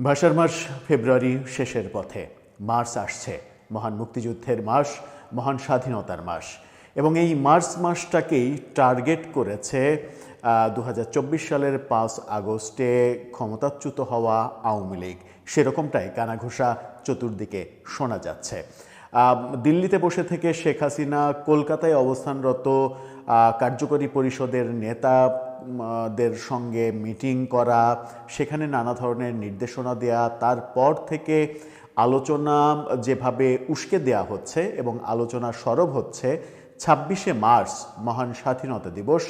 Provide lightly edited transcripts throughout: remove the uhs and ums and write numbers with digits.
ভাষার মাস ফেব্রুয়ারি শেষের পথে, মার্চ আসছে, মহান মুক্তিযুদ্ধের মাস, মহান স্বাধীনতার মাস। এবং এই মার্চ মাসটাকেই টার্গেট করেছে 2024 সালের 5 আগস্টে ক্ষমতাচ্যুত হওয়া আওয়ামী লীগ। সেরকমটাই কানাঘোষা চতুর্দিকে শোনা যাচ্ছে। দিল্লিতে বসে থেকে শেখ হাসিনা কলকাতায় অবস্থানরত কার্যকরী পরিষদের নেতাদের সঙ্গে মিটিং করা, সেখানে নানা ধরনের নির্দেশনা দেয়া, তারপর থেকে আলোচনা যেভাবে উস্কে দেয়া হচ্ছে এবং আলোচনা সরব হচ্ছে 26শে মার্চ মহান স্বাধীনতা দিবস।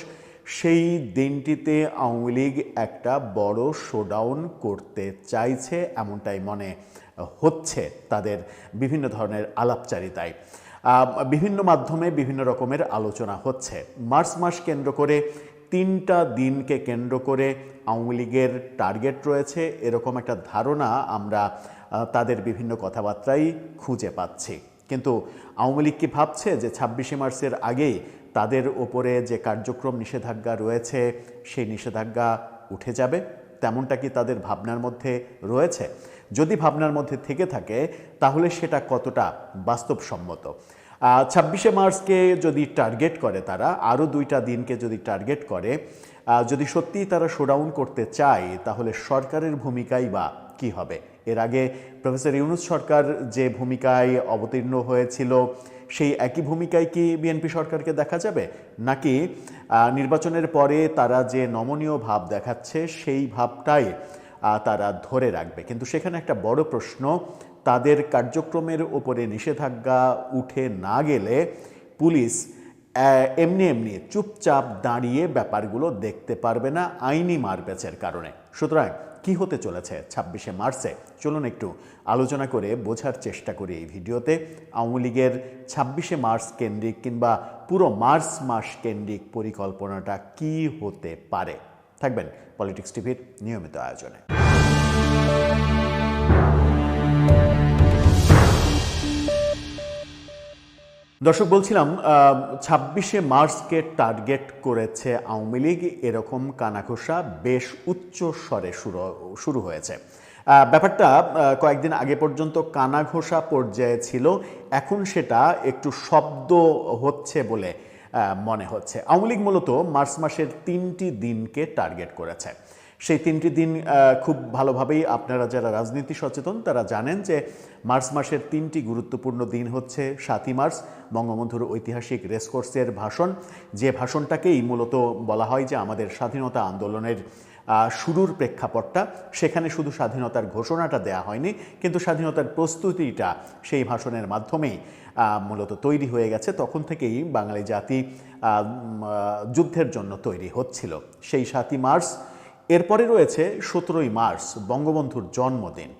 সেই দিনটিতে আওয়ামী লীগ একটা বড় শোডাউন করতে চাইছে, এমনটাই মনে হচ্ছে তাদের বিভিন্ন ধরনের আলাপচারিতায়। বিভিন্ন মাধ্যমে বিভিন্ন রকমের আলোচনা হচ্ছে। মার্চ মাস কেন্দ্র করে 3টা দিনকে কেন্দ্র করে আওয়ামী লীগের টার্গেট রয়েছে, এরকম একটা ধারণা আমরা তাদের বিভিন্ন কথাবার্তায় খুঁজে পাচ্ছি। কিন্তু আওয়ামী লীগ কি ভাবছে যে 26শে মার্চের আগেই তাদের ওপরে যে কার্যক্রম নিষেধাজ্ঞা রয়েছে সেই নিষেধাজ্ঞা উঠে যাবে? তেমনটা কি তাদের ভাবনার মধ্যে রয়েছে? যদি ভাবনার মধ্যে থেকে থাকে তাহলে সেটা কতটা বাস্তবসম্মত? 26শে মার্চকে যদি টার্গেট করে তারা, আরও 2টা দিনকে যদি টার্গেট করে, যদি সত্যিই তারা শোডাউন করতে চায়, তাহলে সরকারের ভূমিকাই বা কী হবে? এর আগে প্রফেসর ইউনূস সরকার যে ভূমিকায় অবতীর্ণ হয়েছিল, সেই একই ভূমিকায় কি বিএনপি সরকারকে দেখা যাবে? নাকি নির্বাচনের পরে তারা যে নমনীয় ভাব দেখাচ্ছে সেই ভাবটাই তারা ধরে রাখবে? কিন্তু সেখানে একটা বড় প্রশ্ন, তাদের কার্যক্রমের ওপরে নিষেধাজ্ঞা উঠে না গেলে পুলিশ এমনি এমনি চুপচাপ দাঁড়িয়ে ব্যাপারগুলো দেখতে পারবে না আইনি মারপ্যাচের কারণে। সুতরাং কি হতে চলেছে 26শে মার্চে? চলুন একটু আলোচনা করে বোঝার চেষ্টা করি এই ভিডিওতে। আওয়ামী লীগের 26শে মার্চ কেন্দ্রিক কিংবা পুরো মার্চ মাস কেন্দ্রিক পরিকল্পনাটা কি হতে পারে। থাকবেন পলিটিক্স টিভির নিয়মিত আয়োজনে। দর্শক, বলছিলাম 26শে মার্চকে টার্গেট করেছে আওয়ামী লীগ, এরকম কানাঘোষা বেশ উচ্চ স্বরে শুরু হয়েছে। ব্যাপারটা কয়েকদিন আগে পর্যন্ত কানাঘোষা পর্যায়ে ছিল, এখন সেটা একটু শব্দ হচ্ছে বলে মনে হচ্ছে। আওয়ামী লীগ মূলত মার্চ মাসের 3টি দিনকে টার্গেট করেছে। সেই 3টি দিন খুব ভালোভাবেই আপনারা যারা রাজনীতি সচেতন তারা জানেন যে মার্চ মাসের 3টি গুরুত্বপূর্ণ দিন হচ্ছে 7ই মার্চ বঙ্গবন্ধুর ঐতিহাসিক রেসকোর্সের ভাষণ, যে ভাষণটাকেই মূলত বলা হয় যে আমাদের স্বাধীনতা আন্দোলনের শুরুর প্রেক্ষাপটটা। সেখানে শুধু স্বাধীনতার ঘোষণাটা দেয়া হয়নি, কিন্তু স্বাধীনতার প্রস্তুতিটা সেই ভাষণের মাধ্যমেই মূলত তৈরি হয়ে গেছে। তখন থেকেই বাঙালি জাতি যুদ্ধের জন্য তৈরি হচ্ছিল। সেই 7ই মার্চ, এরপরে রয়েছে 17ই মার্চ বঙ্গবন্ধুর জন্মদিন।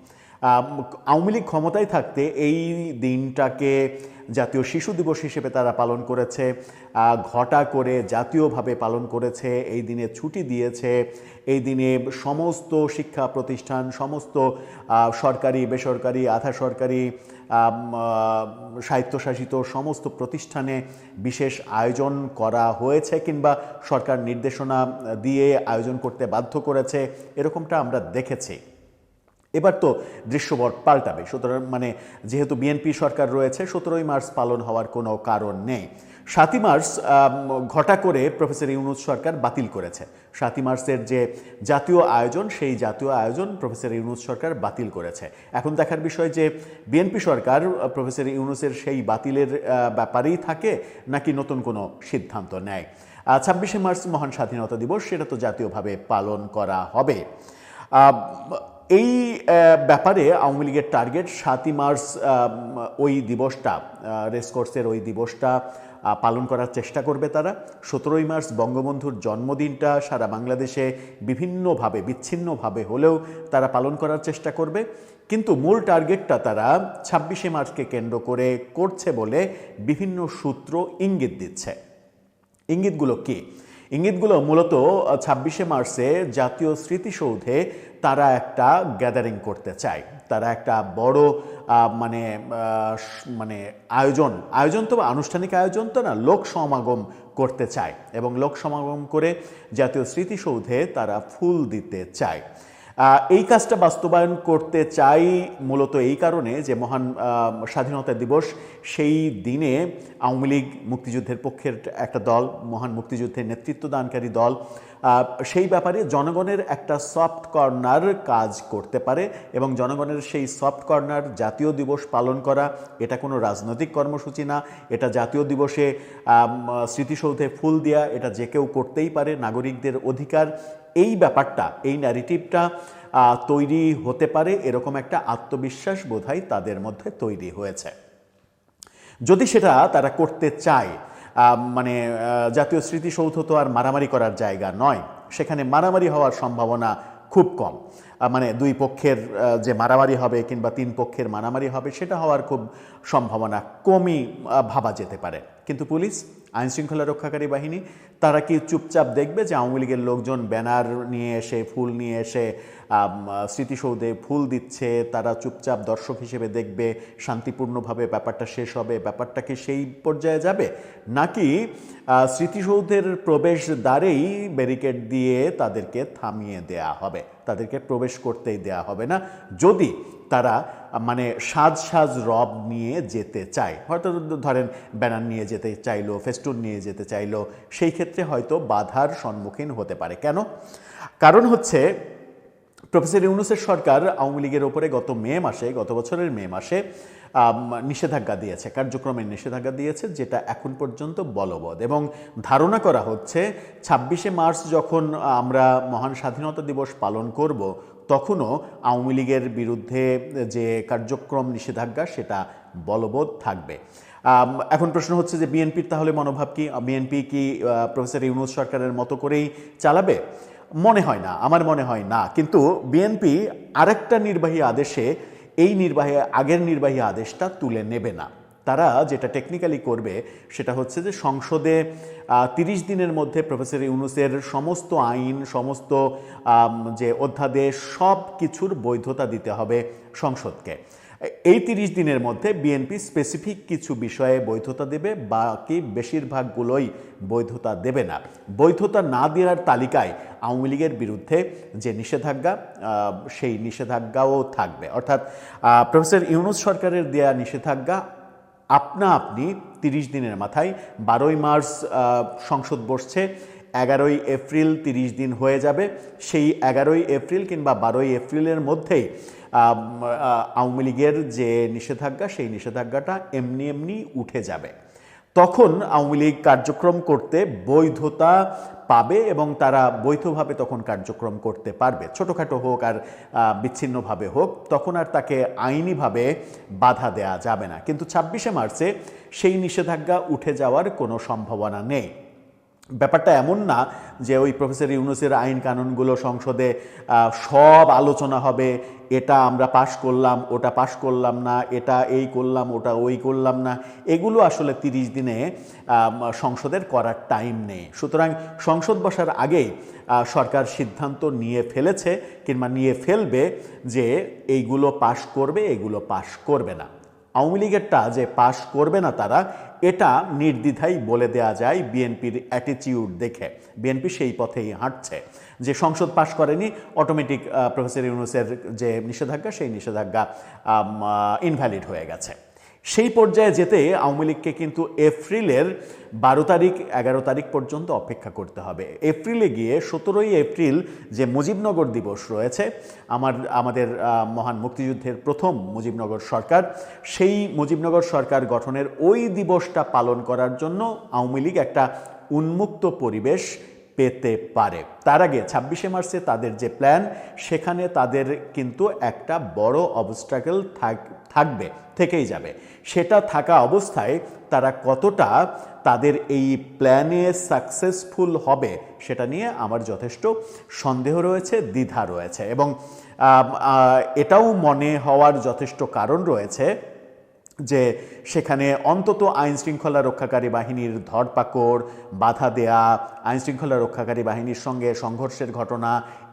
আওয়ামী লীগ ক্ষমতায় থাকতে এই দিনটাকে জাতীয় শিশু দিবস হিসেবে তারা পালন করেছে, ঘটা করে জাতীয়ভাবে পালন করেছে। এই দিনে ছুটি দিয়েছে। এই দিনে সমস্ত শিক্ষা প্রতিষ্ঠান, সমস্ত সরকারি, বেসরকারি, আধা সরকারি, স্বায়ত্তশাসিত সমস্ত প্রতিষ্ঠানে বিশেষ আয়োজন করা হয়েছে কিংবা সরকার নির্দেশনা দিয়ে আয়োজন করতে বাধ্য করেছে, এরকমটা আমরা দেখেছি। এবার তো দৃশ্যপট পাল্টাবে। সুতরাং যেহেতু বিএনপি সরকার রয়েছে, 17ই মার্চ পালন হওয়ার কোনো কারণ নেই। 7ই মার্চ ঘটা করে প্রফেসর ইউনূস সরকার বাতিল করেছে। 7ই মার্চের যে জাতীয় আয়োজন, সেই জাতীয় আয়োজন প্রফেসর ইউনূস সরকার বাতিল করেছে। এখন দেখার বিষয় যে বিএনপি সরকার প্রফেসর ইউনূসের সেই বাতিলের ব্যাপারেই থাকে নাকি নতুন কোনো সিদ্ধান্ত নেয়। 26শে মার্চ মহান স্বাধীনতা দিবস, সেটা তো জাতীয়ভাবে পালন করা হবে। এই ব্যাপারে আওয়ামী লীগের টার্গেট 7ই মার্চ ওই দিবসটা, রেসকোর্সের ওই দিবসটা পালন করার চেষ্টা করবে তারা। 17ই মার্চ বঙ্গবন্ধুর জন্মদিনটা সারা বাংলাদেশে বিভিন্নভাবে, বিচ্ছিন্নভাবে হলেও তারা পালন করার চেষ্টা করবে। কিন্তু মূল টার্গেটটা তারা 26শে মার্চকে কেন্দ্র করে করছে বলে বিভিন্ন সূত্র ইঙ্গিত দিচ্ছে। ইঙ্গিতগুলো কি? ইঙ্গিতগুলো মূলত 26শে মার্চে জাতীয় স্মৃতিসৌধে তারা একটা গ্যাদারিং করতে চায়। তারা একটা বড় আয়োজন তো আনুষ্ঠানিক আয়োজন তো না, লোক সমাগম করতে চায় এবং লোক সমাগম করে জাতীয় স্মৃতিসৌধে তারা ফুল দিতে চায়। এই কাজটা বাস্তবায়ন করতে চাই মূলত এই কারণে যে মহান স্বাধীনতা দিবস, সেই দিনে আওয়ামী লীগ মুক্তিযুদ্ধের পক্ষের একটা দল, মহান মুক্তিযুদ্ধের নেতৃত্ব দানকারী দল, সেই ব্যাপারে জনগণের একটা সফট কর্নার কাজ করতে পারে এবং জনগণের সেই সফট কর্নার জাতীয় দিবস পালন করা, এটা কোনো রাজনৈতিক কর্মসূচি না, এটা জাতীয় দিবসে স্মৃতিসৌধে ফুল দেওয়া, এটা যে কেউ করতেই পারে, নাগরিকদের অধিকার। এই ব্যাপারটা, এই ন্যারেটিভটা তৈরি হতে পারে, এরকম একটা আত্মবিশ্বাস বোধহয় তাদের মধ্যে তৈরি হয়েছে। যদি সেটা তারা করতে চায়, মানে জাতীয় স্মৃতিসৌধ তো আর মারামারি করার জায়গা নয়, সেখানে মারামারি হওয়ার সম্ভাবনা খুব কম। মানে দুই পক্ষের যে মারামারি হবে কিংবা তিন পক্ষের মারামারি হবে, সেটা হওয়ার খুব সম্ভাবনা কমই ভাবা যেতে পারে। কিন্তু পুলিশ, আইনশৃঙ্খলা রক্ষাকারী বাহিনী, তারা কি চুপচাপ দেখবে যে আওয়ামী লীগের লোকজন ব্যানার নিয়ে এসে, ফুল নিয়ে এসে স্মৃতিসৌধে ফুল দিচ্ছে, তারা চুপচাপ দর্শক হিসেবে দেখবে, শান্তিপূর্ণভাবে ব্যাপারটা শেষ হবে? ব্যাপারটা কি সেই পর্যায়ে যাবে? নাকি স্মৃতিসৌধের প্রবেশ দ্বারেই ব্যারিকেড দিয়ে তাদেরকে থামিয়ে দেয়া হবে, তাদেরকে প্রবেশ করতেই দেয়া হবে না? যদি তারা মানে সাজ রব নিয়ে যেতে চায়, হয়তো ধরেন ব্যানার নিয়ে যেতে চাইলো, ফেস্টুন নিয়ে যেতে চাইলো, সেই ক্ষেত্রে হয়তো বাধার সম্মুখীন হতে পারে। কেন? কারণ হচ্ছে প্রফেসর ইউনূসের সরকার আওয়ামী লীগের ওপরে গত বছরের মে মাসে নিষেধাজ্ঞা দিয়েছে, কার্যক্রমের নিষেধাজ্ঞা দিয়েছে, যেটা এখন পর্যন্ত বলবৎ। এবং ধারণা করা হচ্ছে 26শে মার্চ যখন আমরা মহান স্বাধীনতা দিবস পালন করব, তখনও আওয়ামী লীগের বিরুদ্ধে যে কার্যক্রম নিষেধাজ্ঞা, সেটা বলবৎ থাকবে। এখন প্রশ্ন হচ্ছে যে বিএনপির তাহলে মনোভাব কি? বিএনপি কি প্রফেসর ইউনূস সরকারের মতো করেই চালাবে? মনে হয় না, আমার মনে হয় না। কিন্তু বিএনপি আরেকটা নির্বাহী আদেশে আগের নির্বাহী আদেশটা তুলে নেবে না। তারা যেটা টেকনিক্যালি করবে সেটা হচ্ছে যে সংসদে 30 দিনের মধ্যে প্রফেসর ইউনূসের সমস্ত আইন, সমস্ত যে অধ্যাদেশ, সব কিছুর বৈধতা দিতে হবে সংসদকে। এই 30 দিনের মধ্যে বিএনপি স্পেসিফিক কিছু বিষয়ে বৈধতা দেবে, বাকি বেশিরভাগগুলোই বৈধতা দেবে না। বৈধতা না দেওয়ার তালিকায় আওয়ামী লীগের বিরুদ্ধে যে নিষেধাজ্ঞা, সেই নিষেধাজ্ঞাও থাকবে। অর্থাৎ প্রফেসর ইউনূস সরকারের দেয়া নিষেধাজ্ঞা আপনি 30 দিনের মাথায় 12ই মার্চ সংসদ বসছে, 11ই এপ্রিল 30 দিন হয়ে যাবে। সেই 11ই এপ্রিল কিংবা 12ই এপ্রিলের মধ্যেই আওয়ামী লীগের যে নিষেধাজ্ঞা, সেই নিষেধাজ্ঞাটা এমনি উঠে যাবে। তখন আওয়ামী লীগ কার্যক্রম করতে বৈধতা পাবে এবং তারা বৈধভাবে তখন কার্যক্রম করতে পারবে, ছোটোখাটো হোক আর বিচ্ছিন্নভাবে হোক, তখন আর তাকে আইনিভাবে বাধা দেয়া যাবে না। কিন্তু 26শে মার্চে সেই নিষেধাজ্ঞা উঠে যাওয়ার কোনো সম্ভাবনা নেই। ব্যাপারটা এমন না যে ওই প্রফেসর ইউনূসের আইন কানুনগুলো সংসদে সব আলোচনা হবে, এটা আমরা পাশ করলাম, ওটা পাশ করলাম না, এটা এই করলাম, ওটা ওই করলাম না। এগুলো আসলে 30 দিনে সংসদের করার টাইম নেই। সুতরাং সংসদ বসার আগেই সরকার সিদ্ধান্ত নিয়ে ফেলেছে কিংবা নিয়ে ফেলবে যে এইগুলো পাশ করবে, এগুলো পাশ করবে না। আওয়ামী লীগেরটা যে পাশ করবে না তারা, এটা নির্দ্বিধায় বলে দেয়া যায় বিএনপির অ্যাটিটিউড দেখে। বিএনপি সেই পথেই হাঁটছে যে সংসদ পাশ করেনি, অটোমেটিক প্রফেসর ইউনূসের যে নিষেধাজ্ঞা, সেই নিষেধাজ্ঞা ইনভ্যালিড হয়ে গেছে। সেই পর্যায়ে যেতে আওয়ামী লীগকে কিন্তু এপ্রিলের 12 তারিখ 11 তারিখ পর্যন্ত অপেক্ষা করতে হবে। এপ্রিলে গিয়ে 17ই এপ্রিল যে মুজিবনগর দিবস রয়েছে, আমাদের মহান মুক্তিযুদ্ধের প্রথম মুজিবনগর সরকার, সেই মুজিবনগর সরকার গঠনের ওই দিবসটা পালন করার জন্য আওয়ামী লীগ একটা উন্মুক্ত পরিবেশ পেতে পারে। তার আগে 26শে মার্চে তাদের যে প্ল্যান, সেখানে তাদের কিন্তু একটা বড় অবস্ট্রাগল থাকবে, থেকেই যাবে। সেটা থাকা অবস্থায় তারা কতটা তাদের এই প্ল্যানে সাকসেসফুল হবে, সেটা নিয়ে আমার যথেষ্ট সন্দেহ রয়েছে, দ্বিধা রয়েছে। এবং এটাও মনে হওয়ার যথেষ্ট কারণ রয়েছে যে সেখানে অন্তত আইনশৃঙ্খলা রক্ষাকারী বাহিনীর ধরপাকড়, বাধা দেয়া, আইনশৃঙ্খলা রক্ষাকারী বাহিনীর সঙ্গে সংঘর্ষের ঘটনা,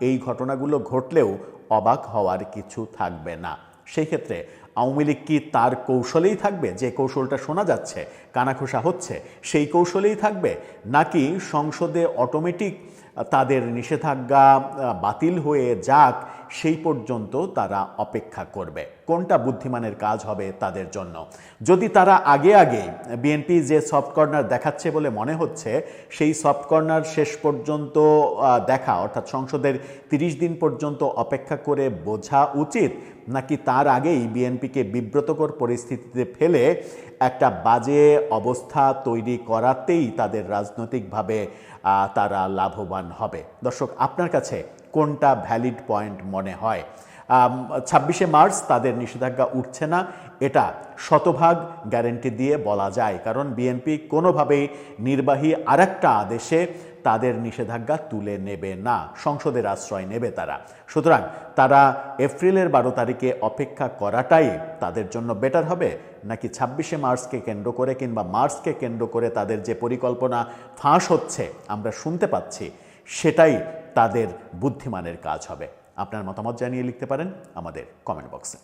এই ঘটনাগুলো ঘটলেও অবাক হওয়ার কিছু থাকবে না। সেই ক্ষেত্রে আওয়ামী লীগ কি তার কৌশলেই থাকবে, যে কৌশলটা শোনা যাচ্ছে, কানাঘুষা হচ্ছে, সেই কৌশলেই থাকবে? নাকি সংসদে অটোমেটিক তাদের নিষেধাজ্ঞা বাতিল হয়ে যাক সেই পর্যন্ত তারা অপেক্ষা করবে। কোনটা বুদ্ধিমানের কাজ হবে তাদের জন্য? যদি তারা আগে আগে বিএনপি যে সফট কর্নার দেখাচ্ছে বলে মনে হচ্ছে, সেই সফট কর্নার শেষ পর্যন্ত দেখা, অর্থাৎ সংসদের 30 দিন পর্যন্ত অপেক্ষা করে বোঝা উচিত, নাকি তার আগেই বিএনপিকে বিব্রতকর পরিস্থিতিতে ফেলে একটা বাজে অবস্থা তৈরি করাতেই তাদের রাজনৈতিকভাবে তারা লাভবান হবে? দর্শক, আপনার কাছে কোনটা ভ্যালিড পয়েন্ট মনে হয়? 26শে মার্চ তাদের নিষেধাজ্ঞা উঠছে না, এটা শতভাগ গ্যারেন্টি দিয়ে বলা যায়, কারণ বিএনপি কোনোভাবেই নির্বাহী আরেকটা আদেশে তাদের নিষেধাজ্ঞা তুলে নেবে না, সংসদের আশ্রয় নেবে তারা। সুতরাং তারা এপ্রিলের 12 তারিখে অপেক্ষা করাটাই তাদের জন্য বেটার হবে, নাকি 26শে মার্চকে কেন্দ্র করে কিংবা মার্চকে কেন্দ্র করে তাদের যে পরিকল্পনা ফাঁস হচ্ছে আমরা শুনতে পাচ্ছি, সেটাই তাদের বুদ্ধিমানের কাজ হবে? আপনার মতামত জানিয়ে লিখতে পারেন আমাদের কমেন্ট বক্সে।